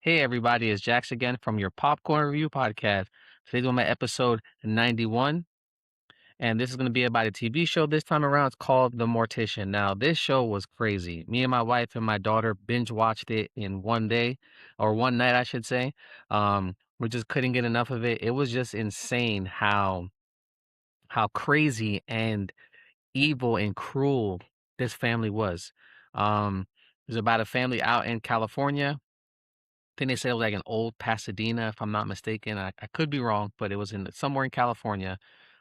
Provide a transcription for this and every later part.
Hey everybody, it's Jax again from your Popcorn Review Podcast. Today's on my episode 91, and this is going to be about a TV show this time around. It's called The Mortician. Now, this show was crazy. Me and my wife and my daughter binge watched it in one day, or one night, I should say. We just couldn't get enough of it. It was just insane how crazy and evil and cruel this family was. It was about a family out in California. Think they said it was like an old Pasadena, if I'm not mistaken. I could be wrong, but it was in somewhere in California.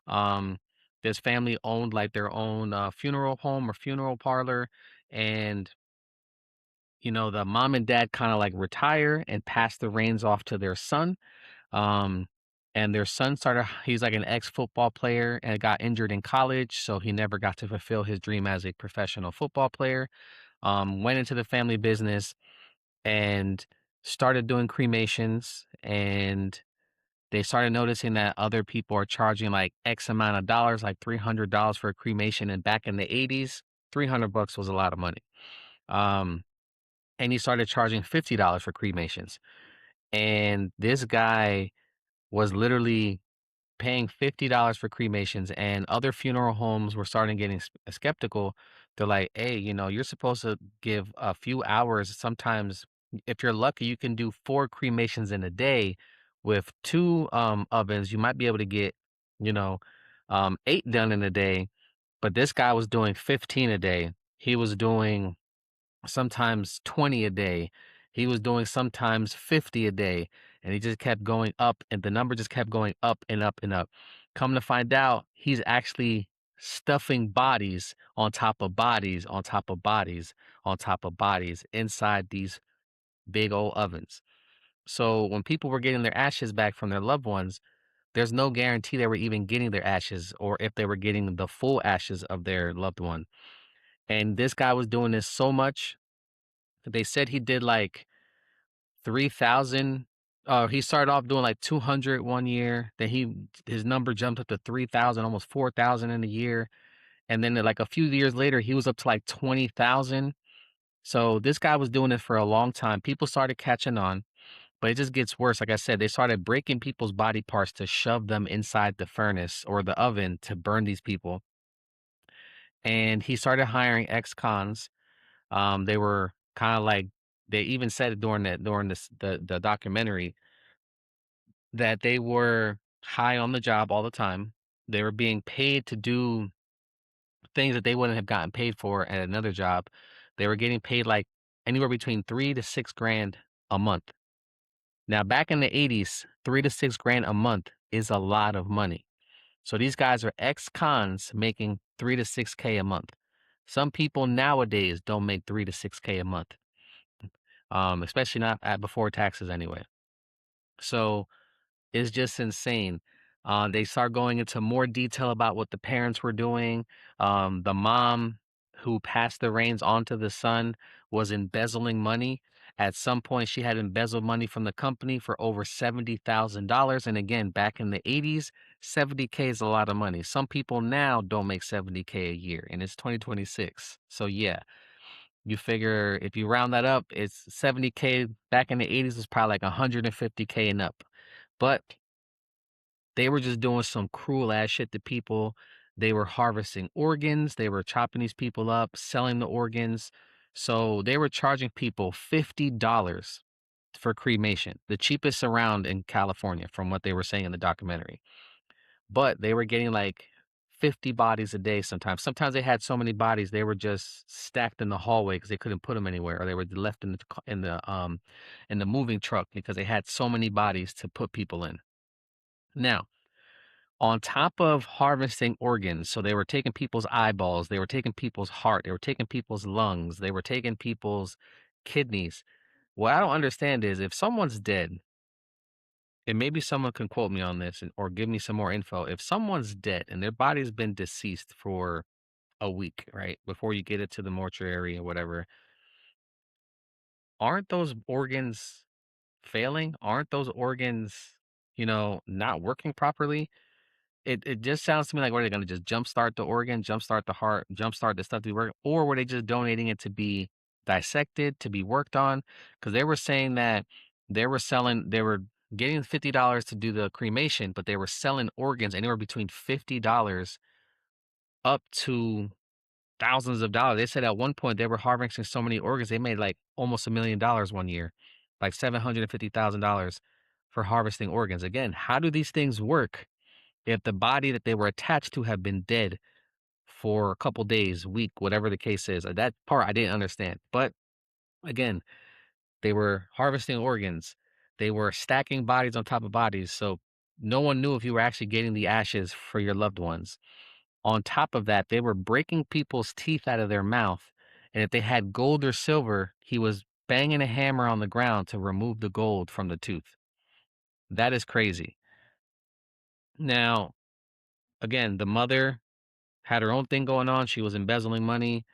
Um, this family owned like their own funeral home or funeral parlor, and the mom and dad kind of like retire and pass the reins off to their son. Um, and their son started. He's like an ex football player and got injured in college, so he never got to fulfill his dream as a professional football player. Went into the family business and started doing cremations, and they started noticing that other people are charging like X amount of dollars, like $300 for a cremation. And back in the 80s, 300 bucks was a lot of money. Um, and he started charging $50 for cremations. And this guy was literally paying $50 for cremations, and other funeral homes were starting getting skeptical. They're like, hey, you're supposed to give a few hours. Sometimes, if you're lucky, you can do four cremations in a day with two ovens. You might be able to get, you know, eight done in a day. But this guy was doing 15 a day. He was doing sometimes 20 a day. He was doing sometimes 50 a day. And he just kept going up, and the number just kept going up and up and up. Come to find out, he's actually stuffing bodies on top of bodies on top of bodies on top of bodies inside these big old ovens. So when people were getting their ashes back from their loved ones, there's no guarantee they were even getting their ashes or if they were getting the full ashes of their loved one. And this guy was doing this so much. They said he did like 3,000. He started off doing like 200 one year. Then his number jumped up to 3,000, almost 4,000 in a year. And then like a few years later, he was up to like 20,000. So this guy was doing it for a long time. People started catching on, but it just gets worse. Like I said, they started breaking people's body parts to shove them inside the furnace or the oven to burn these people. And he started hiring ex-cons. They were kind of like, they even said it during the documentary that they were high on the job all the time. They were being paid to do things that they wouldn't have gotten paid for at another job. They were getting paid like anywhere between 3 to 6 grand a month. Now, back in the 80s, 3 to 6 grand a month is a lot of money. So these guys are ex-cons making 3 to 6K a month. Some people nowadays don't make 3 to 6K a month, especially not at before taxes anyway. So is just insane. They start going into more detail about what the parents were doing. The mom who passed the reins on to the son was embezzling money. At some point, she had embezzled money from the company for over $70,000. And again, back in the 80s, 70K is a lot of money. Some people now don't make 70K a year, and it's 2026. So yeah, you figure if you round that up, it's 70K. Back in the 80s was probably like 150K and up. But they were just doing some cruel ass shit to people. They were harvesting organs. They were chopping these people up, selling the organs. So they were charging people $50 for cremation, the cheapest around in California, from what they were saying in the documentary. But they were getting like 50 bodies a day sometimes. Sometimes they had so many bodies they were just stacked in the hallway because they couldn't put them anywhere, or they were left in the moving truck because they had so many bodies to put people in. Now, on top of harvesting organs, so they were taking people's eyeballs, they were taking people's heart, they were taking people's lungs, they were taking people's kidneys. What I don't understand is if someone's dead, and maybe someone can quote me on this or give me some more info. If someone's dead and their body's been deceased for a week, right, before you get it to the mortuary or whatever, aren't those organs failing? Aren't those organs, not working properly? It just sounds to me like, what are they gonna just jumpstart the organ, jumpstart the heart, jumpstart the stuff to be working, or were they just donating it to be dissected, to be worked on? Because they were saying that they were getting $50 to do the cremation, but they were selling organs anywhere between $50 up to thousands of dollars. They said at one point they were harvesting so many organs, they made like almost $1 million one year, like $750,000 for harvesting organs. Again, how do these things work if the body that they were attached to have been dead for a couple days, week, whatever the case is? That part I didn't understand. But again, they were harvesting organs. They were stacking bodies on top of bodies. So no one knew if you were actually getting the ashes for your loved ones. On top of that, they were breaking people's teeth out of their mouth. And if they had gold or silver, he was banging a hammer on the ground to remove the gold from the tooth. That is crazy. Now, again, the mother had her own thing going on. She was embezzling money.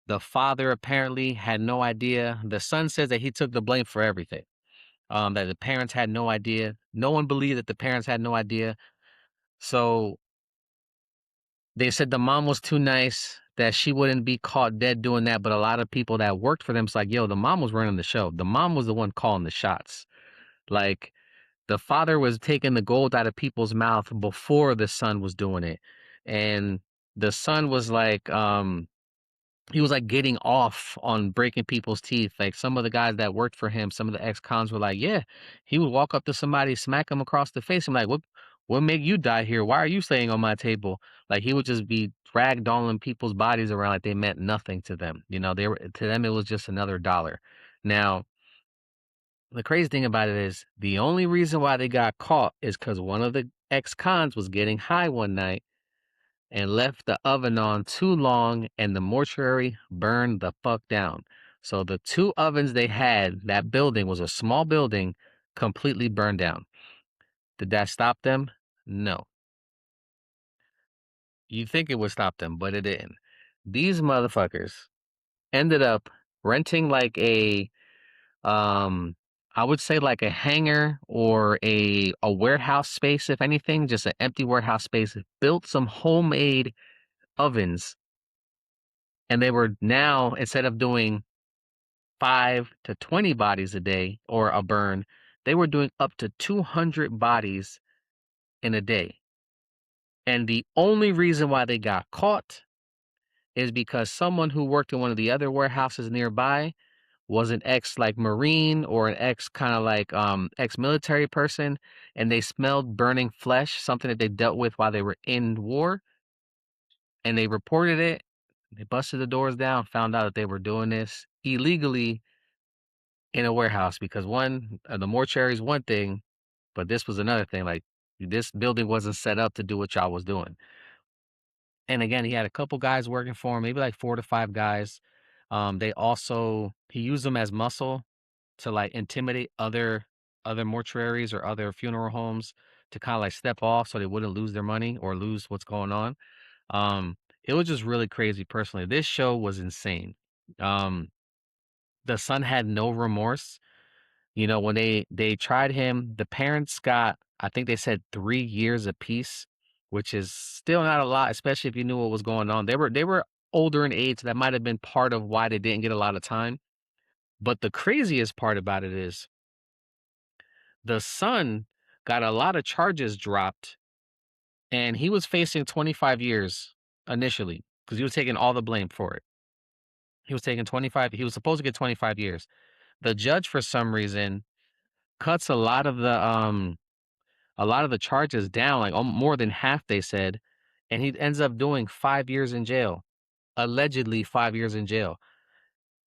The father apparently had no idea. The son says that he took the blame for everything. That the parents had no idea. No one believed that the parents had no idea. So they said the mom was too nice, that she wouldn't be caught dead doing that. But a lot of people that worked for them, it's like, yo, the mom was running the show. The mom was the one calling the shots. Like the father was taking the gold out of people's mouth before the son was doing it. And the son was like, he was like getting off on breaking people's teeth. Like some of the guys that worked for him, some of the ex-cons were like, yeah, he would walk up to somebody, smack him across the face. I'm like, what made you die here? Why are you staying on my table? Like he would just be ragdolling people's bodies around like they meant nothing to them. You know, they were to them it was just another dollar. Now, the crazy thing about it is the only reason why they got caught is because one of the ex-cons was getting high one night and left the oven on too long and the mortuary burned the fuck down. So the two ovens they had, that building was a small building, completely burned down. Did that stop them? No. You think it would stop them, but it didn't. These motherfuckers ended up renting like a I would say like a hangar or a warehouse space, if anything, just an empty warehouse space, built some homemade ovens. And they were now, instead of doing 5 to 20 bodies a day or a burn, they were doing up to 200 bodies in a day. And the only reason why they got caught is because someone who worked in one of the other warehouses nearby was an ex like Marine or an ex kind of like ex-military person, and they smelled burning flesh, something that they dealt with while they were in war, and they reported it. They busted the doors down, found out that they were doing this illegally in a warehouse because one, the mortuary is one thing, but this was another thing. Like this building wasn't set up to do what y'all was doing. And again, he had a couple guys working for him, maybe like 4 to 5 guys. He used them as muscle to like intimidate other mortuaries or other funeral homes to kind of like step off so they wouldn't lose their money or lose what's going on. It was just really crazy personally. This show was insane. Um, the son had no remorse. You know, when they tried him, the parents got, I think they said 3 years apiece, which is still not a lot, especially if you knew what was going on. They were older in age. That might have been part of why they didn't get a lot of time. But the craziest part about it is the son got a lot of charges dropped, and he was facing 25 years initially because he was taking all the blame for it. He was taking 25, he was supposed to get 25 years. The judge, for some reason, cuts a lot of the charges down, like more than half, they said, and he ends up doing 5 years in jail, allegedly 5 years in jail.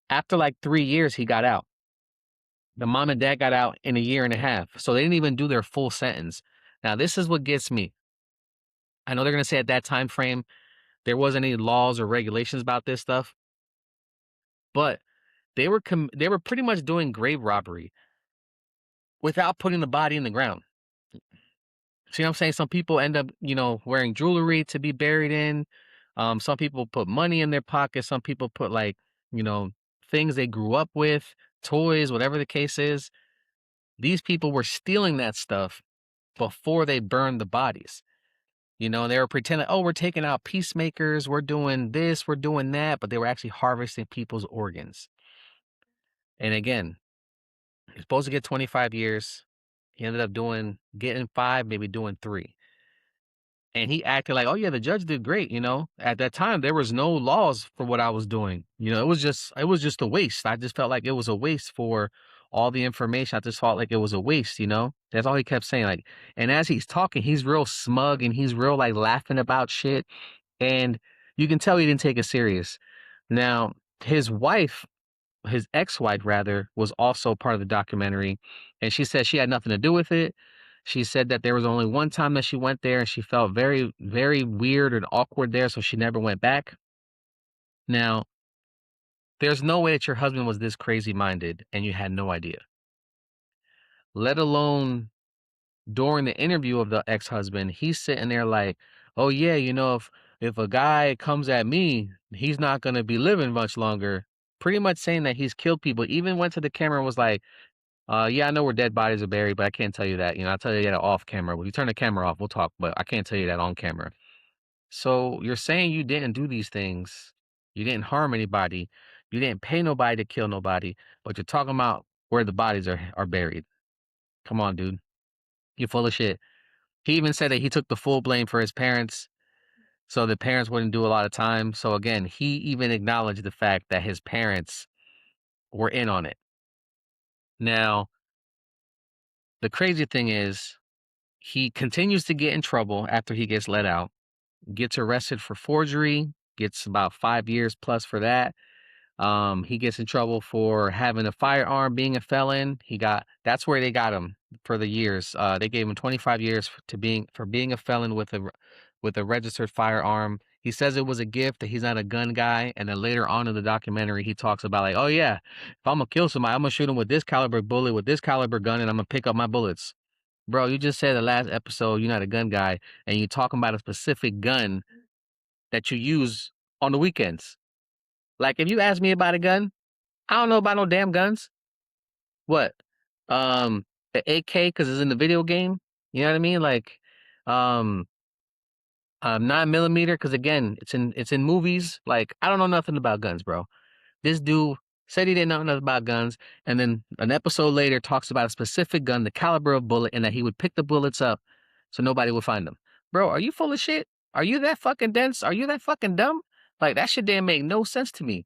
After like 3 years, he got out. The mom and dad got out in a year and a half, so they didn't even do their full sentence. Now, this is what gets me. I know they're gonna say at that time frame there wasn't any laws or regulations about this stuff, but they were pretty much doing grave robbery without putting the body in the ground. See what I'm saying? Some people end up, you know, wearing jewelry to be buried in. Some people put money in their pockets. Some people put like, you know, things they grew up with, toys, whatever the case is. These people were stealing that stuff before they burned the bodies. You know, they were pretending, oh, we're taking out peacemakers, we're doing this, we're doing that, but they were actually harvesting people's organs. And again, He's supposed to get 25 years. He ended up getting 5, maybe doing 3. And he acted like, "Oh yeah, the judge did great." At that time there was no laws for what I was doing. It was just a waste. I just felt like it was a waste for all the information. I just felt like it was a waste. That's all he kept saying. Like, and as he's talking, he's real smug and he's real like laughing about shit. And you can tell he didn't take it serious. Now, his wife, his ex-wife rather, was also part of the documentary, and she said she had nothing to do with it. She said that there was only one time that she went there and she felt very, very weird and awkward there, so she never went back. Now, there's no way that your husband was this crazy minded and you had no idea. Let alone during the interview of the ex-husband, he's sitting there like, "Oh yeah, if a guy comes at me, he's not gonna be living much longer." Pretty much saying that he's killed people. Even went to the camera and was like, yeah, I know where dead bodies are buried, but I can't tell you that. I'll tell you that off camera. When you turn the camera off, we'll talk, but I can't tell you that on camera. So you're saying you didn't do these things. You didn't harm anybody. You didn't pay nobody to kill nobody, but you're talking about where the bodies are buried. Come on, dude. You're full of shit. He even said that he took the full blame for his parents, so the parents wouldn't do a lot of time. So again, he even acknowledged the fact that his parents were in on it. Now, the crazy thing is, he continues to get in trouble after he gets let out, gets arrested for forgery, gets about 5 years plus for that. He gets in trouble for having a firearm, being a felon. That's where they got him for the years. They gave him 25 years for being a felon with a registered firearm. He says it was a gift, that he's not a gun guy, and then later on in the documentary he talks about like, "Oh yeah, if I'm gonna kill somebody, I'm gonna shoot him with this caliber bullet, with this caliber gun, and I'm gonna pick up my bullets." Bro, you just said the last episode you're not a gun guy, and you're talking about a specific gun that you use on the weekends. Like, if you ask me about a gun, I don't know about no damn guns. What? The AK because it's in the video game. You know what I mean? Like, um, 9 millimeter because again, it's in movies. Like, I don't know nothing about guns, bro. This dude said he didn't know nothing about guns, and then an episode later talks about a specific gun, the caliber of bullet, and that he would pick the bullets up so nobody would find them. Bro, are you full of shit? Are you that fucking dense? Are you that fucking dumb? Like, that shit didn't make no sense to me.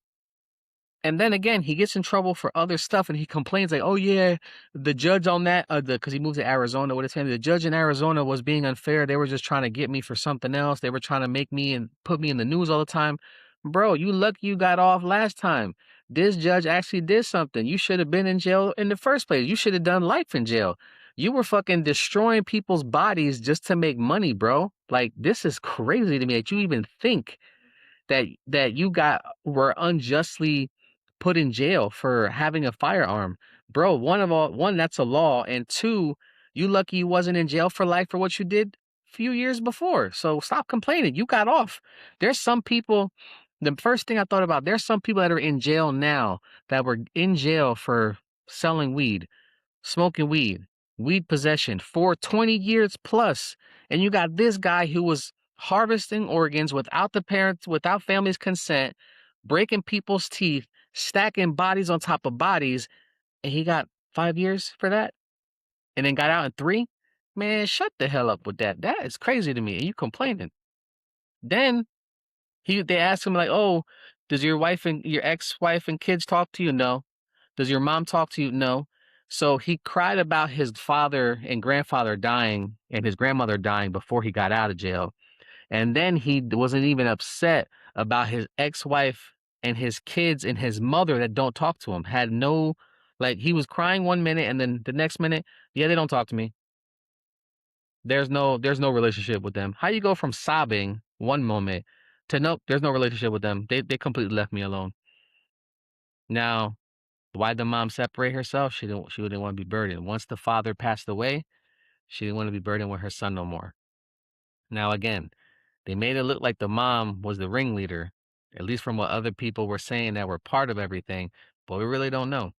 And then again, he gets in trouble for other stuff, and he complains like, "Oh yeah, the judge on that, because he moved to Arizona with his family. The judge in Arizona was being unfair. They were just trying to get me for something else. They were trying to make me and put me in the news all the time." Bro, you lucky you got off last time. This judge actually did something. You should have been in jail in the first place. You should have done life in jail. You were fucking destroying people's bodies just to make money, bro. Like, this is crazy to me that you even think that you were unjustly put in jail for having a firearm. Bro, one, that's a law, and two, you lucky you wasn't in jail for life for what you did a few years before. So stop complaining. You got off. There's some people, the first thing I thought about, there's some people that are in jail now that were in jail for selling weed, smoking weed possession for 20 years plus. And you got this guy who was harvesting organs without the parents, without family's consent, breaking people's teeth, stacking bodies on top of bodies, and he got 5 years for that and then got out in 3. Man, shut the hell up with that. That is crazy to me. And you complaining. Then they asked him like, "Oh, does your ex-wife and kids talk to you?" No. Does your mom talk to you? No. So he cried about his father and grandfather dying and his grandmother dying before he got out of jail. And then he wasn't even upset about his ex-wife and his kids and his mother that don't talk to him. Had no, like, he was crying 1 minute and then the next minute, yeah, they don't talk to me. There's no relationship with them. How you go from sobbing one moment to nope, there's no relationship with them. They completely left me alone. Now, why did the mom separate herself? She didn't want to be burdened. Once the father passed away, she didn't want to be burdened with her son no more. Now again, they made it look like the mom was the ringleader, at least from what other people were saying that were part of everything, but we really don't know.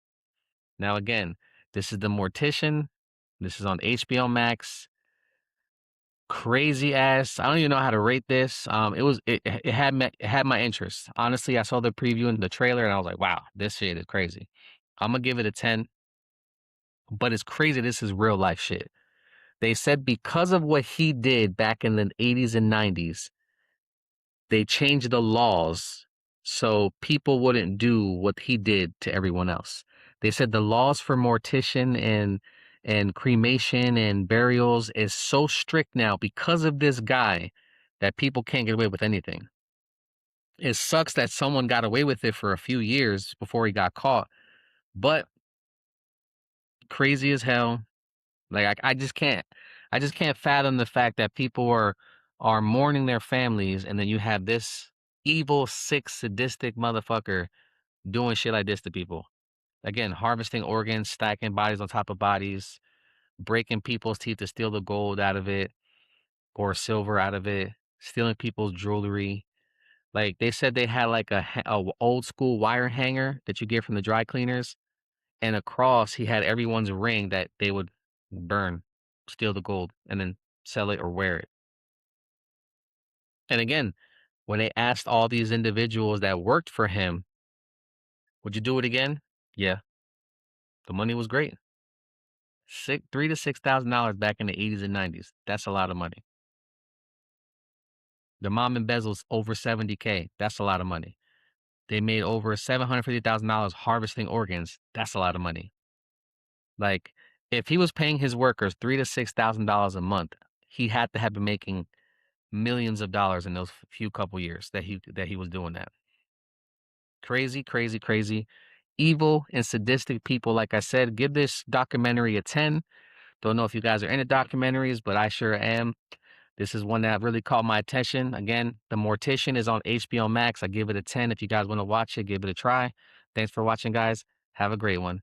Now again, this is The Mortician. This is on HBO Max. Crazy ass. I don't even know how to rate this. It had my interest. Honestly, I saw the preview and the trailer and I was like, wow, this shit is crazy. I'm gonna give it a 10. But it's crazy. This is real life shit. They said because of what he did back in the 80s and 90s, they changed the laws so people wouldn't do what he did to everyone else. They said the laws for mortician and cremation and burials is so strict now because of this guy that people can't get away with anything. It sucks that someone got away with it for a few years before he got caught, but crazy as hell. Like I just can't fathom the fact that people are mourning their families, and then you have this evil, sick, sadistic motherfucker doing shit like this to people. Again, harvesting organs, stacking bodies on top of bodies, breaking people's teeth to steal the gold out of it or silver out of it, stealing people's jewelry. Like they said, they had like a old school wire hanger that you get from the dry cleaners, and across he had everyone's ring that they would burn, steal the gold, and then sell it or wear it. And again, when they asked all these individuals that worked for him, would you do it again? Yeah, the money was great. $3 to $6,000 back in the 80s and 90s. That's a lot of money. The mom embezzles over 70K. That's a lot of money. They made over $750,000 harvesting organs. That's a lot of money. Like, if he was paying his workers $3 to $6,000 a month, he had to have been making millions of dollars in those few couple years that he was doing that. Crazy, crazy, crazy. Evil and sadistic people. Like I said, give this documentary a 10. Don't know if you guys are into documentaries, but I sure am. This is one that really caught my attention. Again, The Mortician is on HBO Max. I give it a 10. If you guys want to watch it, give it a try. Thanks for watching, guys. Have a great one.